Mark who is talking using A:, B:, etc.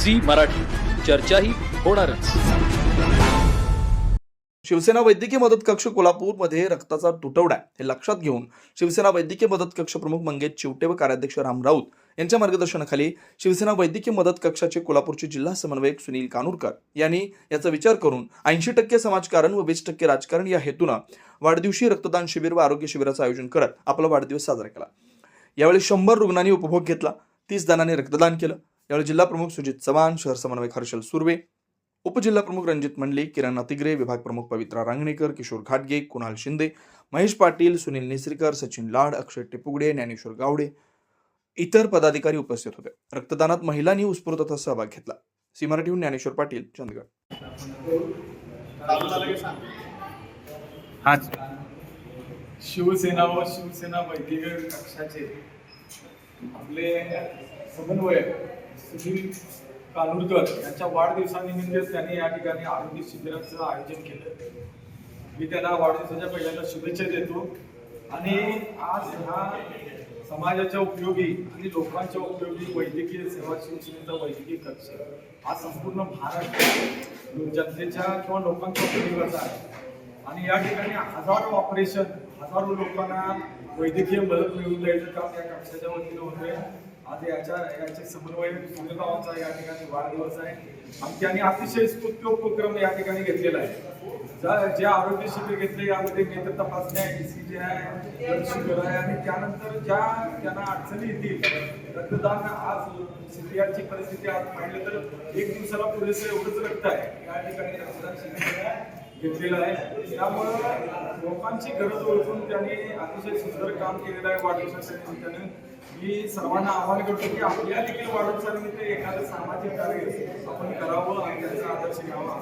A: Zee Marathi, चर्चाही होणारच।
B: शिवसेना वैद्यकीय मदत कक्ष कोल्हापूरमध्ये रक्ताचा तुटवडा हे लक्षात घेऊन शिवसेना वैद्यकीय मदत कक्ष प्रमुख मंगेश चिवटे व कार्याध्यक्ष राम राऊत यांच्या मार्गदर्शनाखाली शिवसेना वैद्यकीय मदत कक्षाचे कोल्हापूरचे जिल्हा समन्वयक सुनील कानूरकर यांनी याचा विचार करून 80% समाजकारण व 20% राजकारण या हेतूनं वाढदिवशी रक्तदान शिबिर व आरोग्य शिबिराचं आयोजन करत आपला वाढदिवस साजरा केला। यावेळी 100 रुग्णांनी उपभोग घेतला, 30 जणांनी रक्तदान केलं। यावेळी जिल्हा प्रमुख सुजित चव्हाण, शहर समन्वयक हर्षल सुर्वे, उपजिल्हा प्रमुख रणजित मंडले, किरण नातिग्रे, विभाग प्रमुख पवित्रा रांगणेकर, किशोर घाटगे, कुणाल शिंदे, महेश पाटील, सुनील निसरीकर, सचिन लाड, अक्षय टिपुगडे, ज्ञानेश्वर गावडे इतर पदाधिकारी उपस्थित होते। रक्तदानात महिलांनी उत्स्फूर्त सहभाग घेतला। सी मराठीहून ज्ञानेश्वर पाटील, चंदगड।
C: शिवसेना वैद्यकीय कक्षाचे आपले समन्वयक सुनील कानूरकर यांच्या वाढदिवसानिमित्त त्यांनी या ठिकाणी आरोग्य शिबिराचं आयोजन केलं। मी त्यांना वाढदिवसाच्या पहिल्यांदा शुभेच्छा देतो आणि आज ह्या समाजाच्या उपयोगी आणि लोकांच्या उपयोगी वैद्यकीय सेवा शिवसेनेचा वैद्यकीय कक्ष हा संपूर्ण महाराष्ट्र जनतेच्या किंवा लोकांच्या उपयोगाचा आहे आणि या ठिकाणी हजारो लोकांना वैद्यकीय मदत मिळवून द्यायचं काम या कक्षाच्या वतीनं होतंय। आज याचे समन्वयक सुनीलरावांचा या ठिकाणी वाढदिवस आहे आणि त्यांनी अतिशय स्तुत्य उपक्रम या ठिकाणी घेतलेला आहे। जे आरोग्य शिबिर घेतले यामध्ये नेत्र तपासण्या, ECG आहे, ब्लड शुगर आहे आणि त्यानंतर ज्या त्यांना अडचणी येतील रक्तदान, आज CPR ची परिस्थिती आज पाहिलं तर 1 दिवसाला पुरेसं एवढंच रक्त आहे। या ठिकाणी रक्तदान शिबिर घेतलेलं आहे, त्यामुळं लोकांची गरज ओळखून त्यांनी अतिशय सुंदर काम केलेलं आहे वाढदिवसाच्या निमित्तानं। मी सर्वांना आवाहन करतो की आपल्या देखील वाढदिवसानिमित्त एखादं सामाजिक कार्य आपण करावं आणि त्याचा आदर्श घ्यावा।